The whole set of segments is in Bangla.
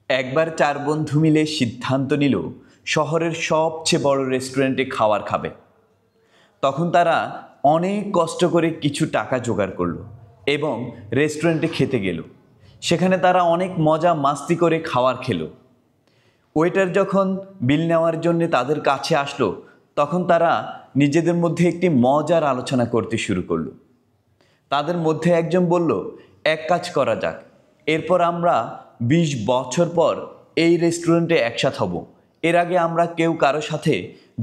একবার চার বন্ধু মিলে সিদ্ধান্ত নিল শহরের সবচেয়ে বড় রেস্টুরেন্টে খাবার খাবে। তখন তারা অনেক কষ্ট করে কিছু টাকা জোগাড় করলো এবং রেস্টুরেন্টে খেতে গেল। সেখানে তারা অনেক মজা মাস্তি করে খাবার খেলো। ওয়েটার যখন বিল নেওয়ার জন্য তাদের কাছে আসলো, তখন তারা নিজেদের মধ্যে একটি মজার আলোচনা করতে শুরু করলো। তাদের মধ্যে একজন বলল, এক কাজ করা যাক, এরপর আমরা ২০ বছর পর এই রেস্টুরেন্টে একসাথে হব। এর আগে আমরা কেউ কারো সাথে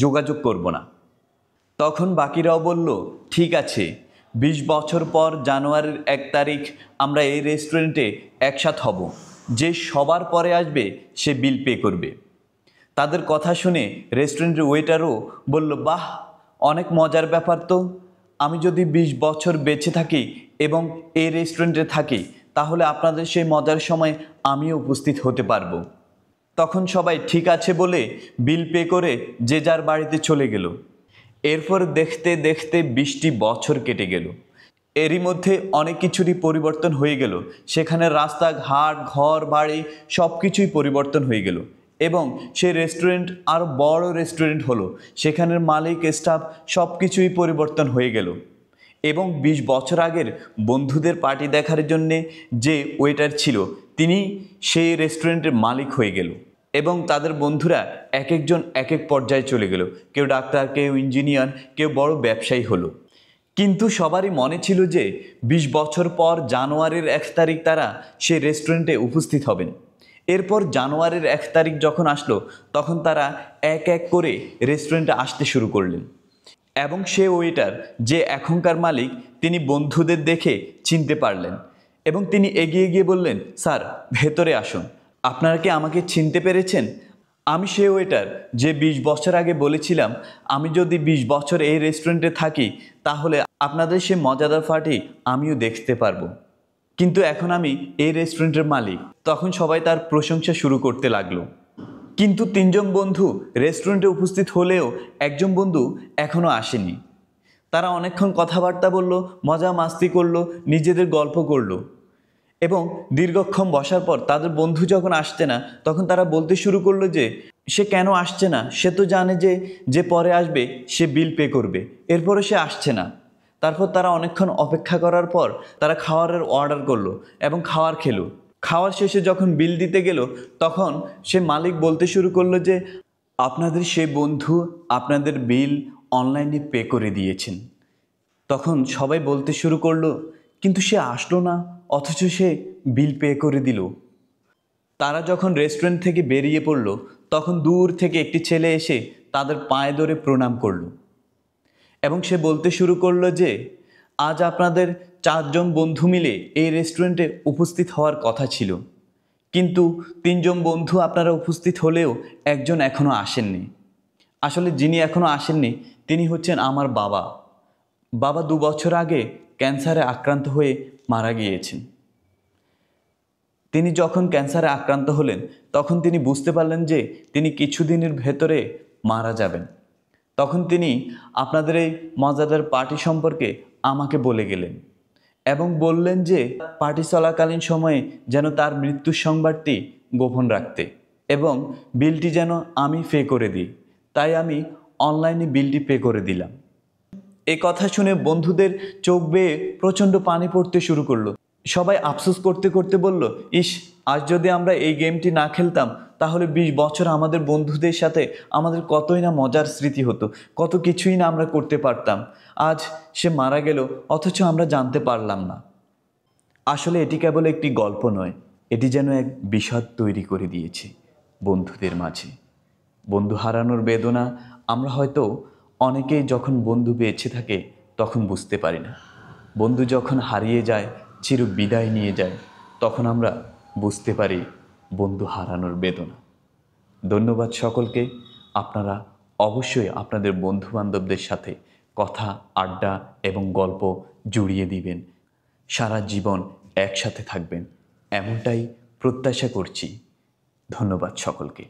যোগাযোগ করব না। তখন বাকিরাও বলল, ঠিক আছে, ২০ বছর পর জানুয়ারির ১ তারিখ আমরা এই রেস্টুরেন্টে একসাথে হব। যে সবার পরে আসবে সে বিল পে করবে। তাদের কথা শুনে রেস্টুরেন্টের ওয়েটারও বলল, বাহ, অনেক মজার ব্যাপার তো। আমি যদি ২০ বছর বেঁচে থাকি এবং এই রেস্টুরেন্টে থাকি, তাহলে আপনাদের সেই মজার সময় আমিও উপস্থিত হতে পারবো। তখন সবাই ঠিক আছে বলে বিল পে করে যে যার বাড়িতে চলে গেল। এরপর দেখতে দেখতে ২০টি বছর কেটে গেল। এরই মধ্যে অনেক কিছুরই পরিবর্তন হয়ে গেল। সেখানে রাস্তাঘাট, ঘর বাড়ি সব কিছুই পরিবর্তন হয়ে গেল এবং সেই রেস্টুরেন্ট আরও বড় রেস্টুরেন্ট হলো। সেখানের মালিক, স্টাফ সব কিছুই পরিবর্তন হয়ে গেল এবং ২০ বছর আগের বন্ধুদের পার্টি দেখার জন্যে যে ওয়েটার ছিল, তিনি সেই রেস্টুরেন্টের মালিক হয়ে গেল এবং তাদের বন্ধুরা এক একজন এক এক পর্যায়ে চলে গেল। কেউ ডাক্তার, কেউ ইঞ্জিনিয়ার, কেউ বড় ব্যবসায়ী হলো। কিন্তু সবারই মনে ছিল যে ২০ বছর পর জানুয়ারির ১ তারিখ তারা সেই রেস্টুরেন্টে উপস্থিত হবেন। এরপর জানুয়ারির ১ তারিখ যখন আসলো, তখন তারা এক এক করে রেস্টুরেন্টে আসতে শুরু করলেন এবং সে ওয়েটার যে এখনকার মালিক, তিনি বন্ধুদের দেখে চিনতে পারলেন এবং তিনি এগিয়ে গিয়ে বললেন, স্যার, ভেতরে আসুন। আপনারা কি আমাকে চিনতে পেরেছেন? আমি সে ওয়েটার যে ২০ বছর আগে বলেছিলাম আমি যদি ২০ বছর এই রেস্টুরেন্টে থাকি, তাহলে আপনাদের সে মজাদার পার্টি আমিও দেখতে পারবো। কিন্তু এখন আমি এই রেস্টুরেন্টের মালিক। তখন সবাই তার প্রশংসা শুরু করতে লাগলো। কিন্তু ৩ জন বন্ধু রেস্টুরেন্টে উপস্থিত হলেও একজন বন্ধু এখনও আসেনি। তারা অনেকক্ষণ কথাবার্তা বলল, মজা মাস্তি করলো, নিজেদের গল্প করলো এবং দীর্ঘক্ষণ বসার পর তাদের বন্ধু যখন আসছে না, তখন তারা বলতে শুরু করলো যে সে কেন আসছে না। সে তো জানে যে যে পরে আসবে সে বিল পে করবে, এরপরে সে আসছে না। তারপর তারা অনেকক্ষণ অপেক্ষা করার পর তারা খাবারের অর্ডার করলো এবং খাবার খেলো। খাওয়ার শেষে যখন বিল দিতে গেল, তখন সে মালিক বলতে শুরু করলো যে আপনাদের সেই বন্ধু আপনাদের বিল অনলাইনে পে করে দিয়েছেন। তখন সবাই বলতে শুরু করলো, কিন্তু সে আসলো না, অথচ সে বিল পে করে দিল। তারা যখন রেস্টুরেন্ট থেকে বেরিয়ে পড়ল, তখন দূর থেকে একটি ছেলে এসে তাদের পায়ে ধরে প্রণাম করলো এবং সে বলতে শুরু করলো যে আজ আপনাদের ৪ জন বন্ধু মিলে এই রেস্টুরেন্টে উপস্থিত হওয়ার কথা ছিল, কিন্তু ৩ জন বন্ধু আপনারা উপস্থিত হলেও একজন এখনও আসেননি। আসলে যিনি এখনও আসেননি তিনি হচ্ছেন আমার বাবা। বাবা ২ বছর আগে ক্যান্সারে আক্রান্ত হয়ে মারা গিয়েছেন। তিনি যখন ক্যান্সারে আক্রান্ত হলেন, তখন তিনি বুঝতে পারলেন যে তিনি কিছুদিনের ভেতরে মারা যাবেন। তখন তিনি আপনাদের এই মজাদার পার্টি সম্পর্কে আমাকে বলে গেলেন এবং বললেন যে পার্টি চলাকালীন সময়ে যেন তার মৃত্যুর সংবাদটি গোপন রাখতে এবং বিলটি যেন আমি পে করে দিই। তাই আমি অনলাইনে বিলটি পে করে দিলাম। এই কথা শুনে বন্ধুদের চোখ বেয়ে প্রচণ্ড পানি পড়তে শুরু করলো। সবাই আফসোস করতে করতে বলল, ইস, আজ যদি আমরা এই গেমটি না খেলতাম, তাহলে ২০ বছর আমাদের বন্ধুদের সাথে আমাদের কতই না মজার স্মৃতি হতো, কত কিছুই না আমরা করতে পারতাম। আজ সে মারা গেল, অথচ আমরা জানতে পারলাম না। আসলে এটি কেবল একটি গল্প নয়, এটি যেন এক বিষাদ তৈরি করে দিয়েছে বন্ধুদের মাঝে। বন্ধু হারানোর বেদনা আমরা হয়তো অনেকেই যখন বন্ধু বেঁচে থাকে তখন বুঝতে পারি না। বন্ধু যখন হারিয়ে যায়, চির বিদায় নিয়ে যায়, তখন আমরা বুঝতে পারি বন্ধু হারানোর বেদনা। ধন্যবাদ সকলকে। আপনারা অবশ্যই আপনাদের বন্ধুবান্ধবদের সাথে কথা, আড্ডা এবং গল্প জুড়িয়ে দিবেন। সারা জীবন একসাথে থাকবেন, এমনটাই প্রত্যাশা করছি। ধন্যবাদ সকলকে।